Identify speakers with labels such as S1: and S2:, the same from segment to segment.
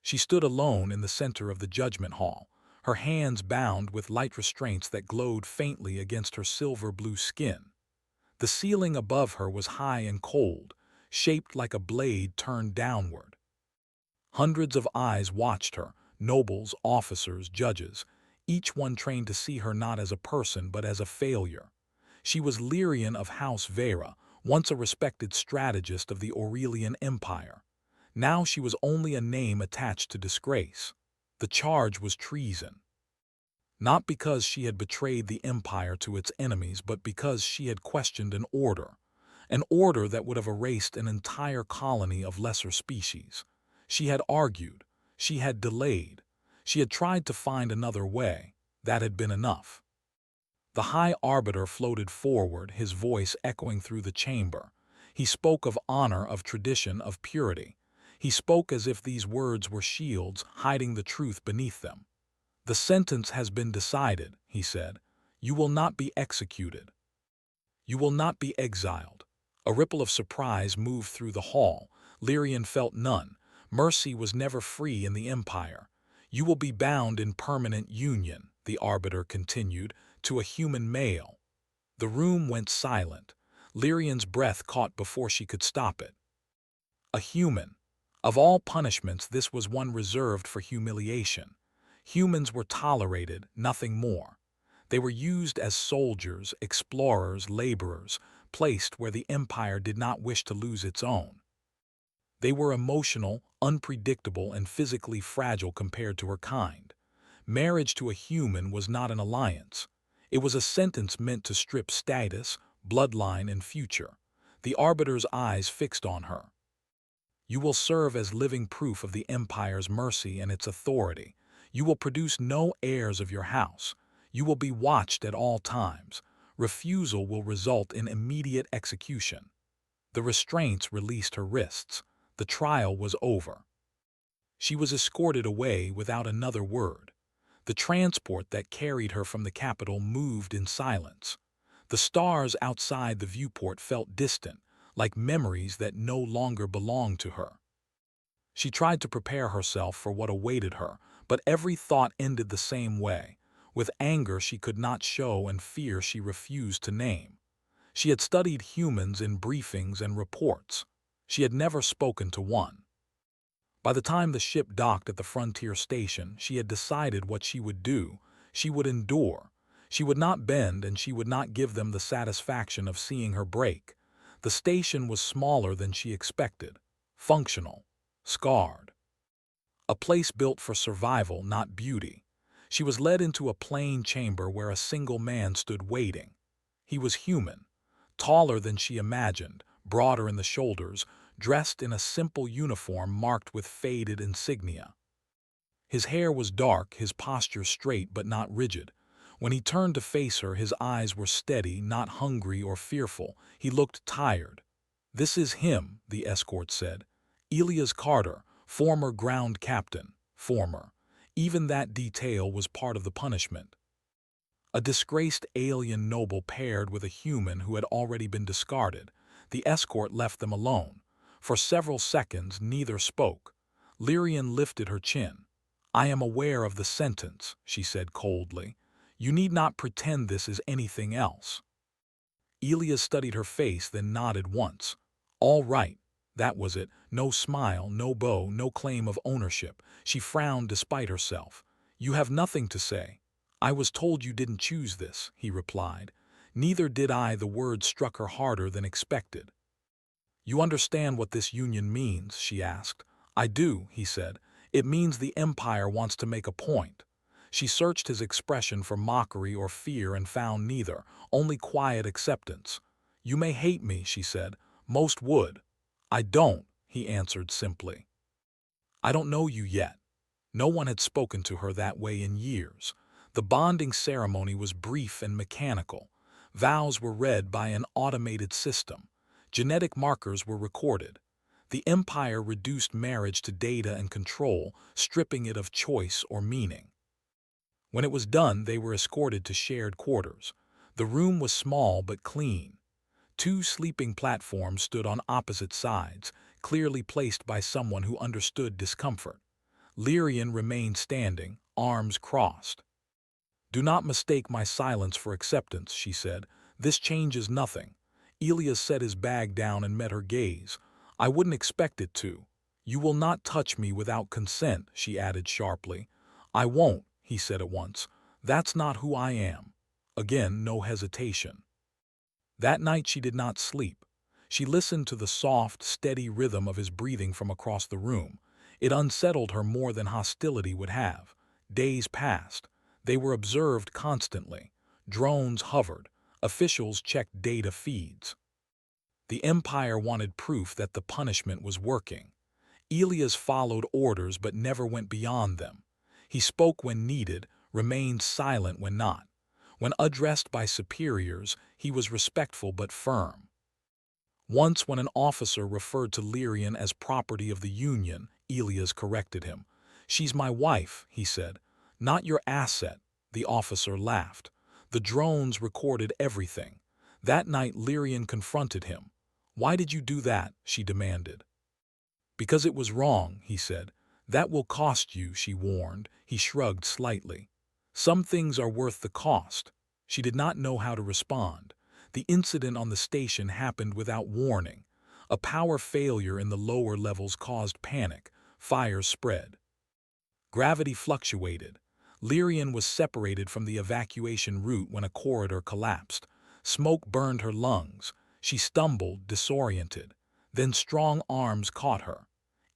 S1: She stood alone in the center of the judgment hall, her hands bound with light restraints that glowed faintly against her silver-blue skin. The ceiling above her was high and cold, shaped like a blade turned downward. Hundreds of eyes watched her, nobles, officers, judges, each one trained to see her not as a person but as a failure. She was Lyrian of House Vera, once a respected strategist of the Aurelian Empire. Now she was only a name attached to disgrace. The charge was treason. Not because she had betrayed the empire to its enemies, but because she had questioned an order that would have erased an entire colony of lesser species. She had argued, she had delayed, she had tried to find another way. That had been enough. The High Arbiter floated forward, his voice echoing through the chamber. He spoke of honor, of tradition, of purity. He spoke as if these words were shields hiding the truth beneath them. "The sentence has been decided," he said. "You will not be executed. You will not be exiled." A ripple of surprise moved through the hall. Lyrian felt none. Mercy was never free in the Empire. "You will be bound in permanent union," the Arbiter continued, "to a human male." The room went silent. Lyrian's breath caught before she could stop it. A human. Of all punishments, this was one reserved for humiliation. Humans were tolerated, nothing more. They were used as soldiers, explorers, laborers, placed where the Empire did not wish to lose its own. They were emotional, unpredictable, and physically fragile compared to her kind. Marriage to a human was not an alliance. It was a sentence meant to strip status, bloodline, and future. The Arbiter's eyes fixed on her. "You will serve as living proof of the Empire's mercy and its authority. You will produce no heirs of your house. You will be watched at all times. Refusal will result in immediate execution." The restraints released her wrists. The trial was over. She was escorted away without another word. The transport that carried her from the capital moved in silence. The stars outside the viewport felt distant, like memories that no longer belonged to her. She tried to prepare herself for what awaited her, but every thought ended the same way, with anger she could not show and fear she refused to name. She had studied humans in briefings and reports. She had never spoken to one. By the time the ship docked at the frontier station, she had decided what she would do. She would endure. She would not bend, and she would not give them the satisfaction of seeing her break. The station was smaller than she expected, functional, scarred. A place built for survival, not beauty. She was led into a plain chamber where a single man stood waiting. He was human, taller than she imagined, broader in the shoulders, dressed in a simple uniform marked with faded insignia. His hair was dark, his posture straight but not rigid. When he turned to face her, his eyes were steady, not hungry or fearful. He looked tired. "This is him," the escort said. "Elias Carter, former ground captain, former." Even that detail was part of the punishment. A disgraced alien noble paired with a human who had already been discarded. The escort left them alone. For several seconds, neither spoke. Lyrian lifted her chin. "I am aware of the sentence," she said coldly. "You need not pretend this is anything else." Elias studied her face, then nodded once. "All right." That was it. No smile, no bow, no claim of ownership. She frowned despite herself. "You have nothing to say." "I was told you didn't choose this," he replied. "Neither did I." The words struck her harder than expected. "You understand what this union means?" she asked. "I do," he said. "It means the Empire wants to make a point." She searched his expression for mockery or fear and found neither, only quiet acceptance. "You may hate me," she said. "Most would." "I don't," he answered simply. "I don't know you yet." No one had spoken to her that way in years. The bonding ceremony was brief and mechanical. Vows were read by an automated system. Genetic markers were recorded. The Empire reduced marriage to data and control, stripping it of choice or meaning. When it was done, they were escorted to shared quarters. The room was small but clean. Two sleeping platforms stood on opposite sides, clearly placed by someone who understood discomfort. Lyrian remained standing, arms crossed. "Do not mistake my silence for acceptance," she said. "This changes nothing." Elias set his bag down and met her gaze. "I wouldn't expect it to." "You will not touch me without consent," she added sharply. "I won't," he said at once. "That's not who I am." Again, no hesitation. That night she did not sleep. She listened to the soft, steady rhythm of his breathing from across the room. It unsettled her more than hostility would have. Days passed. They were observed constantly. Drones hovered. Officials checked data feeds. The Empire wanted proof that the punishment was working. Elias followed orders but never went beyond them. He spoke when needed, remained silent when not. When addressed by superiors, he was respectful but firm. Once when an officer referred to Lyrian as property of the Union, Elias corrected him. "She's my wife," he said. "Not your asset." The officer laughed. "The drones recorded everything." That night Lyrian confronted him. "Why did you do that?" she demanded. "Because it was wrong," he said. "That will cost you," she warned. He shrugged slightly. "Some things are worth the cost." She did not know how to respond. The incident on the station happened without warning. A power failure in the lower levels caused panic. Fires spread. Gravity fluctuated. Lyrian was separated from the evacuation route when a corridor collapsed. Smoke burned her lungs. She stumbled, disoriented. Then strong arms caught her.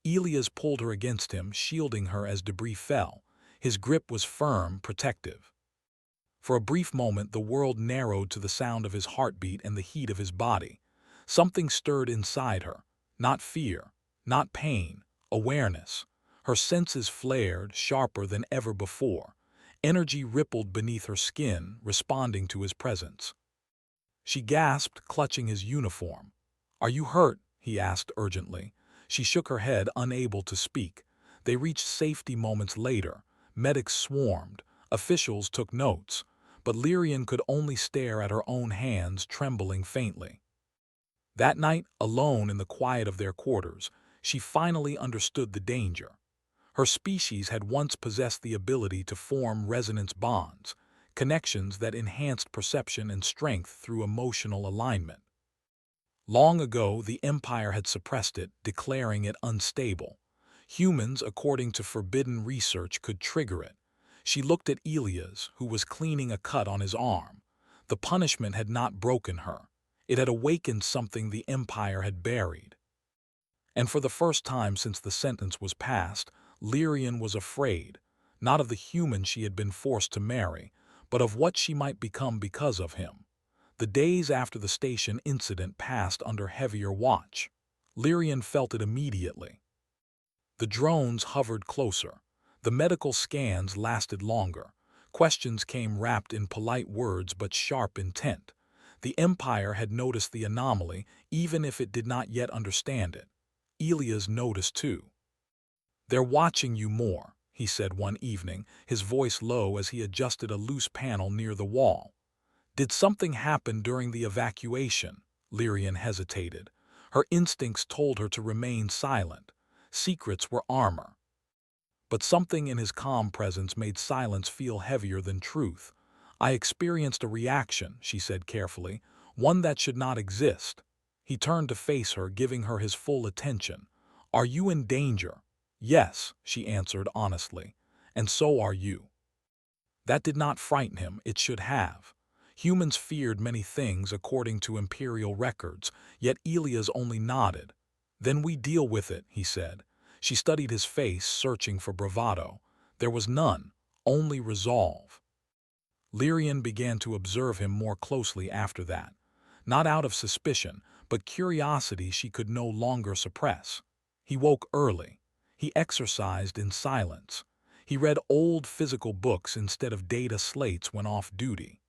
S1: Elias pulled her against him, shielding her as debris fell. His grip was firm, protective. For a brief moment the world narrowed to the sound of his heartbeat and the heat of his body. Something stirred inside her. Not fear, not pain, awareness. Her senses flared, sharper than ever before. Energy rippled beneath her skin, responding to his presence. She gasped, clutching his uniform. "Are you hurt?" he asked urgently. She shook her head, unable to speak. They reached safety moments later. Medics swarmed. Officials took notes. But Lyrian could only stare at her own hands, trembling faintly. That night, alone in the quiet of their quarters, she finally understood the danger. Her species had once possessed the ability to form resonance bonds, connections that enhanced perception and strength through emotional alignment. Long ago, the Empire had suppressed it, declaring it unstable. Humans, according to forbidden research, could trigger it. She looked at Elias, who was cleaning a cut on his arm. The punishment had not broken her. It had awakened something the Empire had buried. And for the first time since the sentence was passed, Lyrian was afraid, not of the human she had been forced to marry, but of what she might become because of him. The days after the station incident passed under heavier watch. Lyrian felt it immediately. The drones hovered closer. The medical scans lasted longer. Questions came wrapped in polite words but sharp intent. The Empire had noticed the anomaly, even if it did not yet understand it. Elias noticed too. "They're watching you more," he said one evening, his voice low as he adjusted a loose panel near the wall. "Did something happen during the evacuation?" Lyrian hesitated. Her instincts told her to remain silent. Secrets were armor. But something in his calm presence made silence feel heavier than truth. "I experienced a reaction," she said carefully, "one that should not exist." He turned to face her, giving her his full attention. "Are you in danger?" "Yes," she answered honestly. "And so are you." That did not frighten him, it should have. Humans feared many things according to imperial records, yet Elias only nodded. "Then we deal with it," he said. She studied his face, searching for bravado. There was none, only resolve. Lyrian began to observe him more closely after that. Not out of suspicion, but curiosity she could no longer suppress. He woke early. He exercised in silence. He read old physical books instead of data slates when off duty.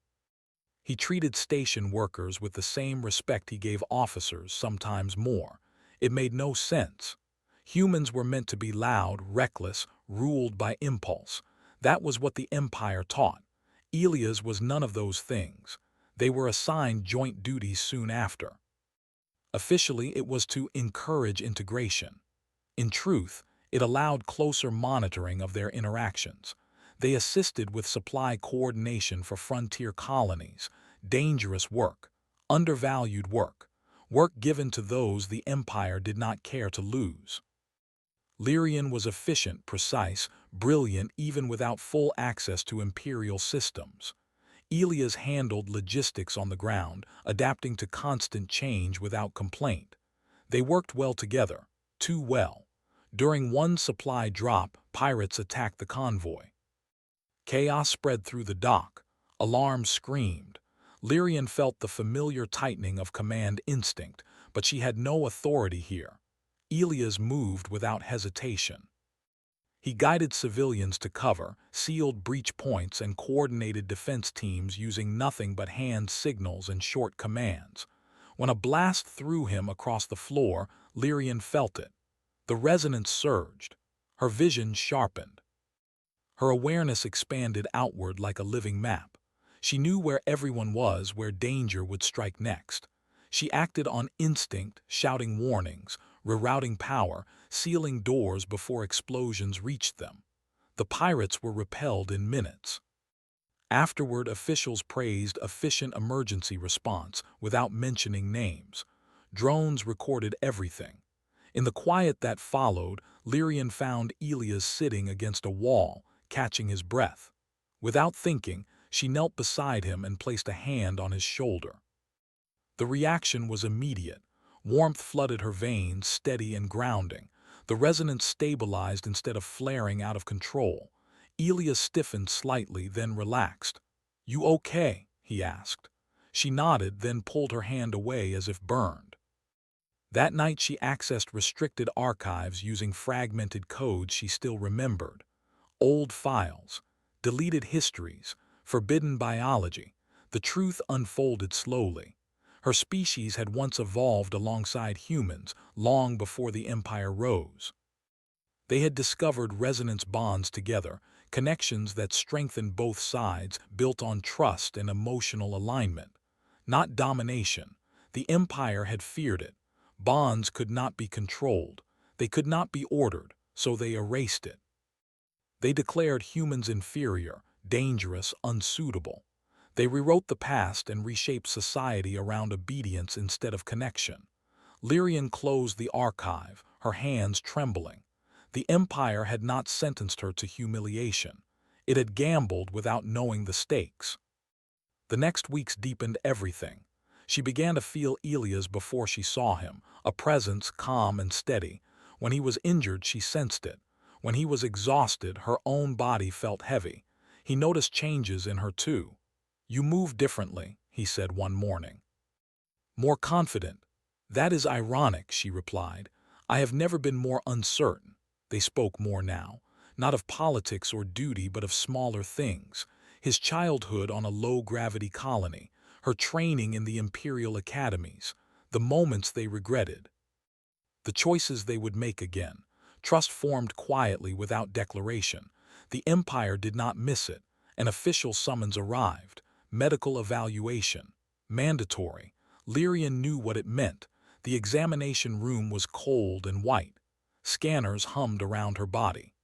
S1: He treated station workers with the same respect he gave officers, sometimes more. It made no sense. Humans were meant to be loud, reckless, ruled by impulse. That was what the Empire taught. Elias was none of those things. They were assigned joint duties soon after. Officially, it was to encourage integration. In truth, It allowed closer monitoring of their interactions. They assisted with supply coordination for frontier colonies, dangerous work, undervalued work, work given to those the Empire did not care to lose. Lyrian was efficient, precise, brilliant even without full access to Imperial systems. Elias handled logistics on the ground, adapting to constant change without complaint. They worked well together, too well. During one supply drop, pirates attacked the convoy. Chaos spread through the dock. Alarms screamed. Lyrian felt the familiar tightening of command instinct, but she had no authority here. Elias moved without hesitation. He guided civilians to cover, sealed breach points, and coordinated defense teams using nothing but hand signals and short commands. When a blast threw him across the floor, Lyrian felt it. The resonance surged. Her vision sharpened. Her awareness expanded outward like a living map. She knew where everyone was, where danger would strike next. She acted on instinct, shouting warnings, rerouting power, sealing doors before explosions reached them. The pirates were repelled in minutes. Afterward, officials praised efficient emergency response without mentioning names. Drones recorded everything. In the quiet that followed, Lyrian found Elias sitting against a wall, catching his breath. Without thinking, she knelt beside him and placed a hand on his shoulder. The reaction was immediate. Warmth flooded her veins, steady and grounding. The resonance stabilized instead of flaring out of control. Elias stiffened slightly, then relaxed. "You okay?" he asked. She nodded, then pulled her hand away as if burned. That night she accessed restricted archives using fragmented codes she still remembered. Old files, deleted histories, forbidden biology. The truth unfolded slowly. Her species had once evolved alongside humans, long before the Empire rose. They had discovered resonance bonds together, connections that strengthened both sides, built on trust and emotional alignment. Not domination. The Empire had feared it. Bonds could not be controlled. They could not be ordered, so they erased it. They declared humans inferior, dangerous, unsuitable. They rewrote the past and reshaped society around obedience instead of connection. Lyrian closed the archive, her hands trembling. The Empire had not sentenced her to humiliation. It had gambled without knowing the stakes. The next weeks deepened everything. She began to feel Elias before she saw him, a presence calm and steady. When he was injured, she sensed it. When he was exhausted, her own body felt heavy. He noticed changes in her too. "You move differently," he said one morning. "More confident." "That is ironic," she replied. "I have never been more uncertain." They spoke more now, not of politics or duty, but of smaller things. His childhood on a low-gravity colony, her training in the Imperial academies, the moments they regretted, the choices they would make again. Trust formed quietly without declaration. The Empire did not miss it. An official summons arrived. Medical evaluation. Mandatory. Lyrian knew what it meant. The examination room was cold and white. Scanners hummed around her body.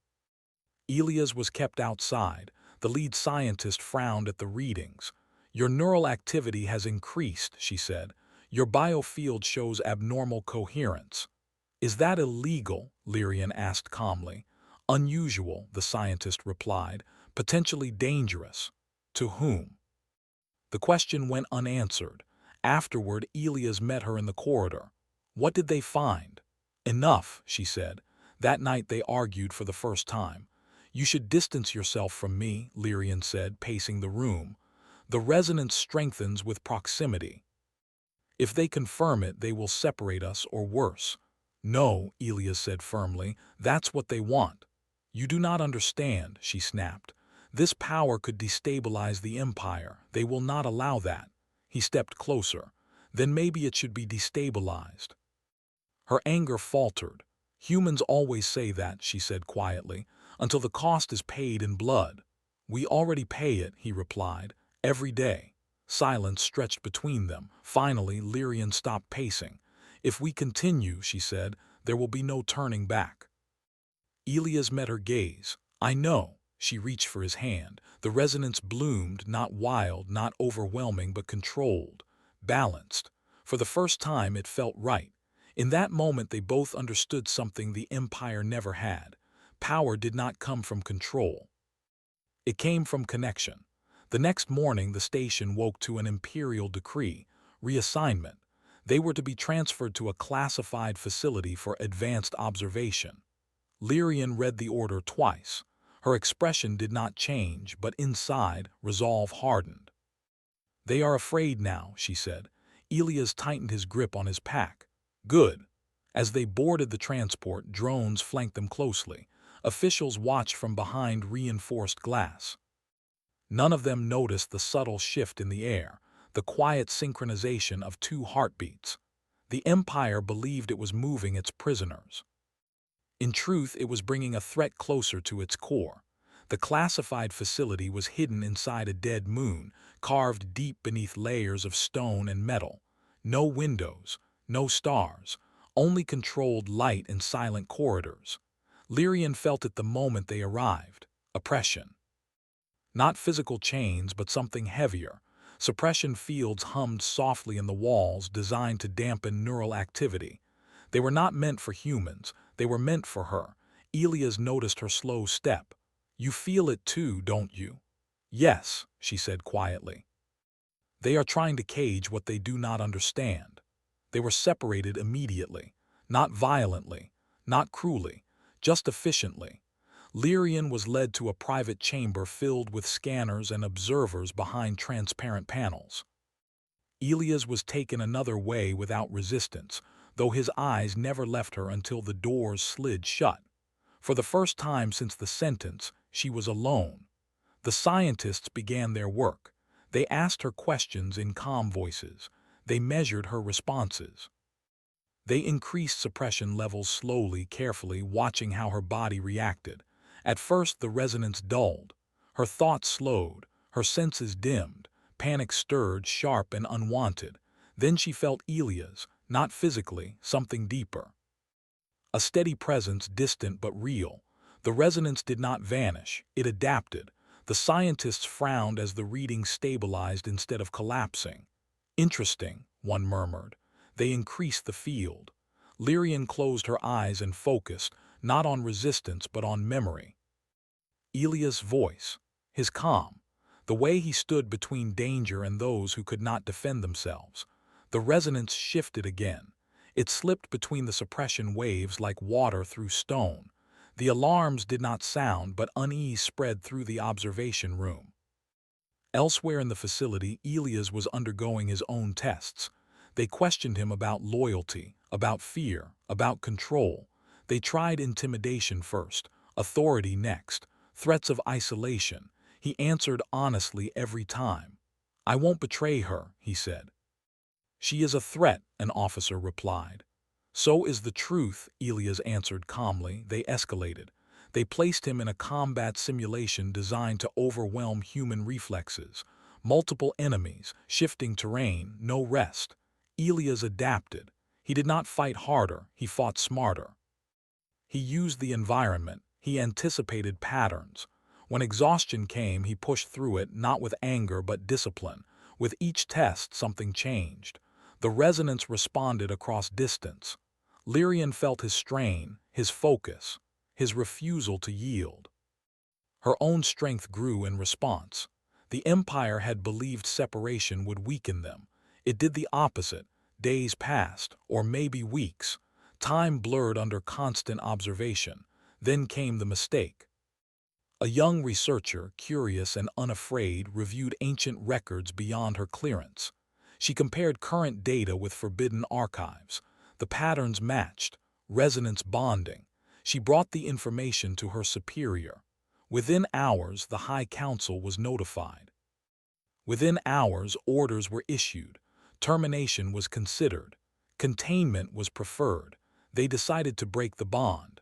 S1: Elias was kept outside. The lead scientist frowned at the readings. "Your neural activity has increased," she said. "Your biofield shows abnormal coherence." "Is that illegal?" Lyrian asked calmly. "Unusual," the scientist replied. "Potentially dangerous." To whom? The question went unanswered. Afterward, Elias met her in the corridor. "What did they find?" "Enough," she said. That night they argued for the first time. "You should distance yourself from me," Lyrian said, pacing the room. "The resonance strengthens with proximity. If they confirm it, they will separate us, or worse." "No," Elias said firmly, "that's what they want." "You do not understand," she snapped. "This power could destabilize the Empire. They will not allow that." He stepped closer. "Then maybe it should be destabilized." Her anger faltered. "Humans always say that," she said quietly, "until the cost is paid in blood." "We already pay it," he replied, "every day." Silence stretched between them. Finally, Lyrian stopped pacing. "If we continue," she said, "there will be no turning back." Elias met her gaze. "I know." She reached for his hand. The resonance bloomed, not wild, not overwhelming, but controlled, balanced. For the first time, it felt right. In that moment, they both understood something the Empire never had. Power did not come from control. It came from connection. The next morning, the station woke to an imperial decree, reassignment. They were to be transferred to a classified facility for advanced observation. Lyrian read the order twice. Her expression did not change, but inside, resolve hardened. "They are afraid now," she said. Elias tightened his grip on his pack. "Good." As they boarded the transport, drones flanked them closely. Officials watched from behind reinforced glass. None of them noticed the subtle shift in the air, the quiet synchronization of two heartbeats. The Empire believed it was moving its prisoners. In truth, it was bringing a threat closer to its core. The classified facility was hidden inside a dead moon, carved deep beneath layers of stone and metal. No windows, no stars, only controlled light and silent corridors. Lyrian felt it the moment they arrived: oppression. Not physical chains, but something heavier. Suppression fields hummed softly in the walls, designed to dampen neural activity. They were not meant for humans. They were meant for her. Elias noticed her slow step. "You feel it too, don't you?" "Yes," she said quietly. "They are trying to cage what they do not understand." They were separated immediately. Not violently, not cruelly, just efficiently. Lyrian was led to a private chamber filled with scanners and observers behind transparent panels. Elias was taken another way without resistance, though his eyes never left her until the doors slid shut. For the first time since the sentence, she was alone. The scientists began their work. They asked her questions in calm voices. They measured her responses. They increased suppression levels slowly, carefully, watching how her body reacted. At first, the resonance dulled. Her thoughts slowed, her senses dimmed, panic stirred, sharp and unwanted. Then she felt Elias, not physically, something deeper. A steady presence, distant but real. The resonance did not vanish, it adapted. The scientists frowned as the reading stabilized instead of collapsing. "Interesting," one murmured. They increased the field. Lyrian closed her eyes and focused, not on resistance but on memory. Elias' voice, his calm, the way he stood between danger and those who could not defend themselves. The resonance shifted again. It slipped between the suppression waves like water through stone. The alarms did not sound, but unease spread through the observation room. Elsewhere in the facility, Elias was undergoing his own tests. They questioned him about loyalty, about fear, about control. They tried intimidation first, authority next, threats of isolation. He answered honestly every time. "I won't betray her," he said. "She is a threat," an officer replied. "So is the truth," Elias answered calmly. They escalated. They placed him in a combat simulation designed to overwhelm human reflexes. Multiple enemies, shifting terrain, no rest. Elias adapted. He did not fight harder, he fought smarter. He used the environment, he anticipated patterns. When exhaustion came, he pushed through it, not with anger but discipline. With each test, something changed. The resonance responded across distance. Lyrian felt his strain, his focus, his refusal to yield. Her own strength grew in response. The Empire had believed separation would weaken them. It did the opposite. Days passed, or maybe weeks. Time blurred under constant observation. Then came the mistake. A young researcher, curious and unafraid, reviewed ancient records beyond her clearance. She compared current data with forbidden archives. The patterns matched, resonance bonding. She brought the information to her superior. Within hours, the High Council was notified. Within hours, orders were issued. Termination was considered. Containment was preferred. They decided to break the bond.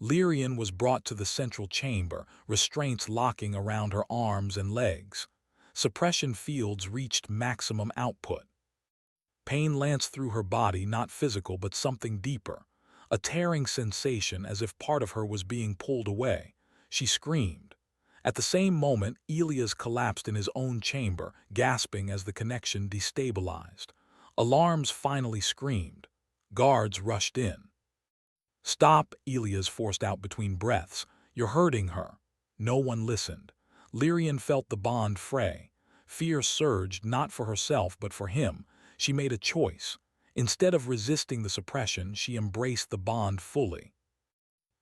S1: Lyrian was brought to the central chamber, restraints locking around her arms and legs. Suppression fields reached maximum output. Pain lanced through her body, not physical but something deeper. A tearing sensation as if part of her was being pulled away. She screamed. At the same moment, Elias collapsed in his own chamber, gasping as the connection destabilized. Alarms finally screamed. Guards rushed in. "Stop," Elias forced out between breaths. "You're hurting her." No one listened. Lyrian felt the bond fray. Fear surged, not for herself but for him. She made a choice. Instead of resisting the suppression, she embraced the bond fully.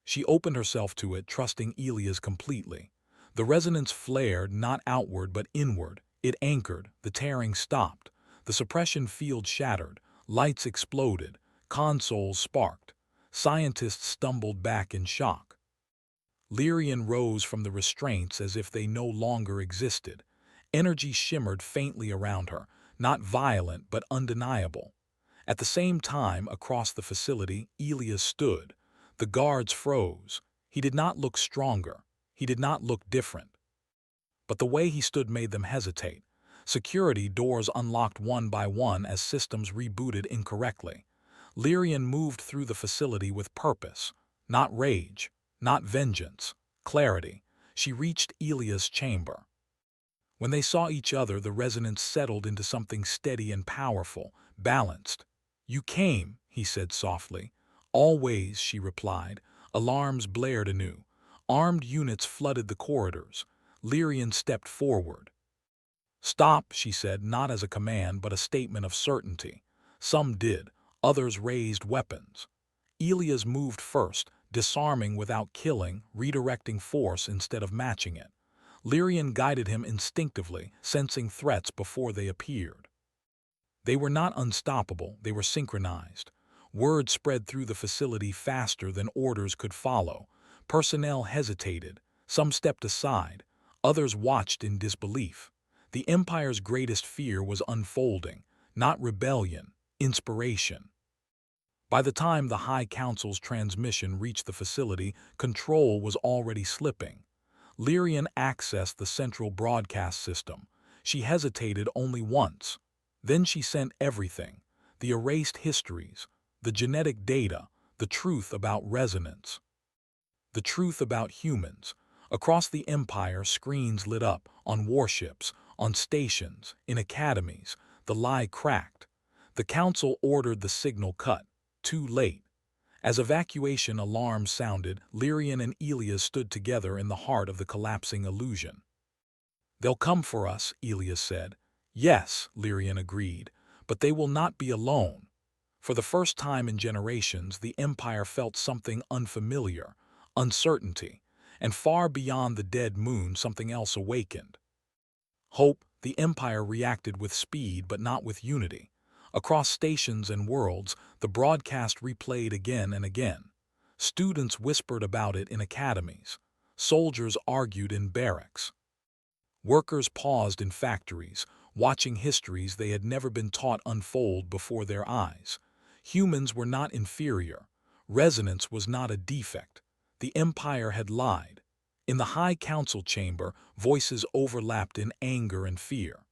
S1: She opened herself to it, trusting Elias completely. The resonance flared, not outward but inward. It anchored. The tearing stopped. The suppression field shattered. Lights exploded. Consoles sparked. Scientists stumbled back in shock. Lyrian rose from the restraints as if they no longer existed. Energy shimmered faintly around her, not violent but undeniable. At the same time, across the facility, Elias stood. The guards froze. He did not look stronger. He did not look different. But the way he stood made them hesitate. Security doors unlocked one by one as systems rebooted incorrectly. Lyrian moved through the facility with purpose. Not rage, not vengeance, clarity. She reached Elias' chamber. When they saw each other, the resonance settled into something steady and powerful, balanced. "You came," he said softly. "Always," she replied. Alarms blared anew. Armed units flooded the corridors. Lyrian stepped forward. "Stop," she said, not as a command but a statement of certainty. Some did. Others raised weapons. Elias moved first, disarming without killing, redirecting force instead of matching it. Lyrian guided him instinctively, sensing threats before they appeared. They were not unstoppable, they were synchronized. Word spread through the facility faster than orders could follow. Personnel hesitated. Some stepped aside. Others watched in disbelief. The Empire's greatest fear was unfolding, not rebellion, inspiration. By the time the High Council's transmission reached the facility, control was already slipping. Lyrian accessed the central broadcast system. She hesitated only once. Then she sent everything: the erased histories, the genetic data, the truth about resonance, the truth about humans. Across the Empire, screens lit up, on warships, on stations, in academies. The lie cracked. The Council ordered the signal cut. Too late. As evacuation alarms sounded, Lyrian and Elias stood together in the heart of the collapsing illusion. "They'll come for us," Elias said. "Yes," Lyrian agreed, "but they will not be alone." For the first time in generations, the Empire felt something unfamiliar, uncertainty, and far beyond the dead moon something else awakened. Hope. The Empire reacted with speed but not with unity. Across stations and worlds, the broadcast replayed again and again. Students whispered about it in academies. Soldiers argued in barracks. Workers paused in factories, watching histories they had never been taught unfold before their eyes. Humans were not inferior. Resonance was not a defect. The Empire had lied. In the High Council chamber, voices overlapped in anger and fear.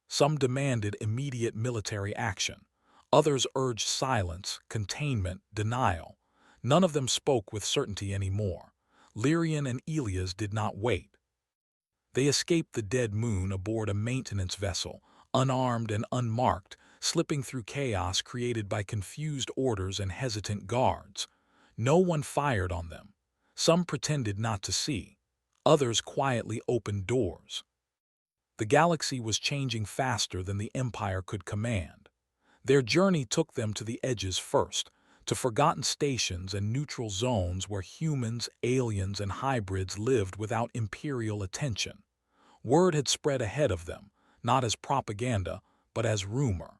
S1: Some demanded immediate military action. Others urged silence, containment, denial. None of them spoke with certainty anymore. Lyrian and Elias did not wait. They escaped the dead moon aboard a maintenance vessel, unarmed and unmarked, slipping through chaos created by confused orders and hesitant guards. No one fired on them. Some pretended not to see. Others quietly opened doors. The galaxy was changing faster than the Empire could command. Their journey took them to the edges first, to forgotten stations and neutral zones where humans, aliens, and hybrids lived without imperial attention. Word had spread ahead of them, not as propaganda, but as rumor.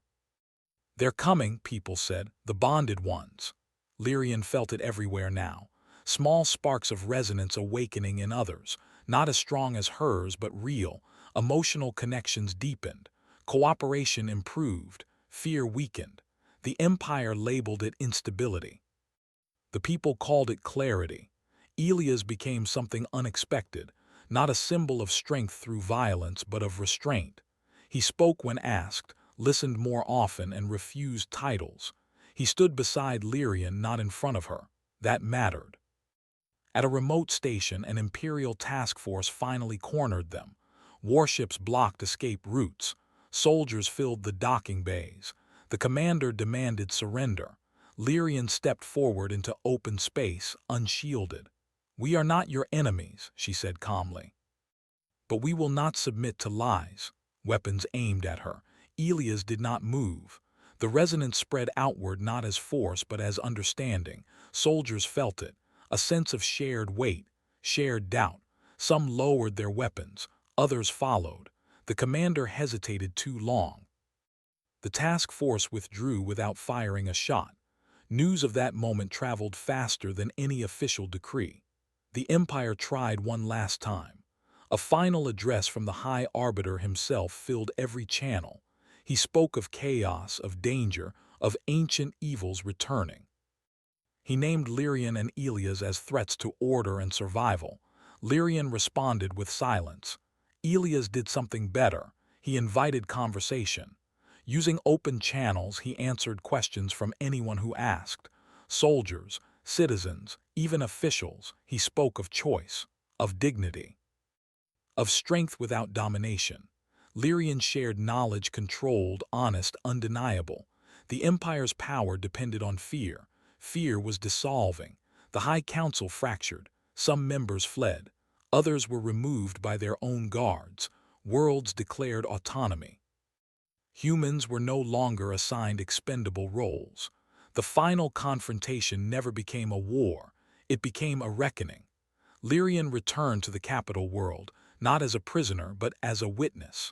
S1: "They're coming," people said, "the bonded ones." Lyrian felt it everywhere now. Small sparks of resonance awakening in others, not as strong as hers but real. Emotional connections deepened. Cooperation improved. Fear weakened. The Empire labeled it instability. The people called it clarity. Elias became something unexpected, not a symbol of strength through violence but of restraint. He spoke when asked, listened more often, and refused titles. He stood beside Lyrian, not in front of her. That mattered. At a remote station, an Imperial task force finally cornered them. Warships blocked escape routes. Soldiers filled the docking bays. The commander demanded surrender. Lyrian stepped forward into open space, unshielded. "We are not your enemies," she said calmly. "But we will not submit to lies." Weapons aimed at her. Elias did not move. The resonance spread outward not as force but as understanding. Soldiers felt it, a sense of shared weight, shared doubt. Some lowered their weapons, others followed. The commander hesitated too long. The task force withdrew without firing a shot. News of that moment traveled faster than any official decree. The Empire tried one last time. A final address from the High Arbiter himself filled every channel. He spoke of chaos, of danger, of ancient evils returning. He named Lyrian and Elias as threats to order and survival. Lyrian responded with silence. Elias did something better. He invited conversation. Using open channels, he answered questions from anyone who asked. Soldiers, citizens, even officials. He spoke of choice, of dignity, of strength without domination. Lyrian shared knowledge controlled, honest, undeniable. The Empire's power depended on fear. Fear was dissolving. The High Council fractured. Some members fled. Others were removed by their own guards. Worlds declared autonomy. Humans were no longer assigned expendable roles. The final confrontation never became a war. It became a reckoning. Lyrian returned to the capital world, not as a prisoner but as a witness.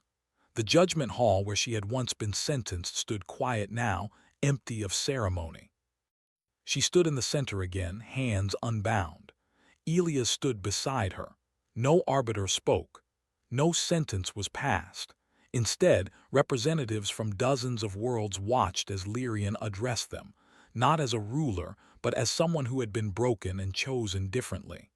S1: The judgment hall where she had once been sentenced stood quiet now, empty of ceremony. She stood in the center again, hands unbound. Elias stood beside her. No arbiter spoke. No sentence was passed. Instead, representatives from dozens of worlds watched as Lyrian addressed them, not as a ruler, but as someone who had been broken and chosen differently.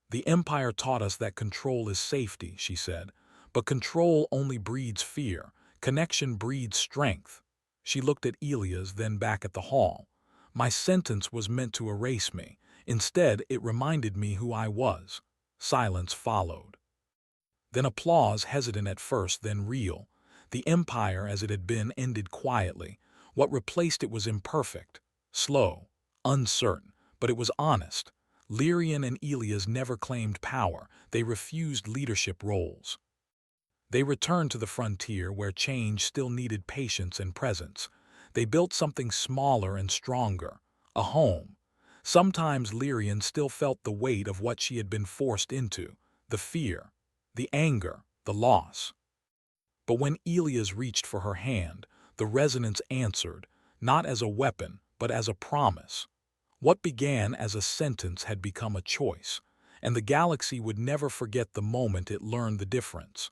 S1: "The Empire taught us that control is safety," she said, "but control only breeds fear. Connection breeds strength." She looked at Elias, then back at the hall. "My sentence was meant to erase me. Instead, it reminded me who I was." Silence followed. Then applause, hesitant at first, then real. The Empire, as it had been, ended quietly. What replaced it was imperfect, slow, uncertain, but it was honest. Lyrian and Elias never claimed power. They refused leadership roles. They returned to the frontier where change still needed patience and presence. They built something smaller and stronger, a home. Sometimes Lyrian still felt the weight of what she had been forced into, the fear, the anger, the loss. But when Elias reached for her hand, the resonance answered, not as a weapon, but as a promise. What began as a sentence had become a choice, and the galaxy would never forget the moment it learned the difference.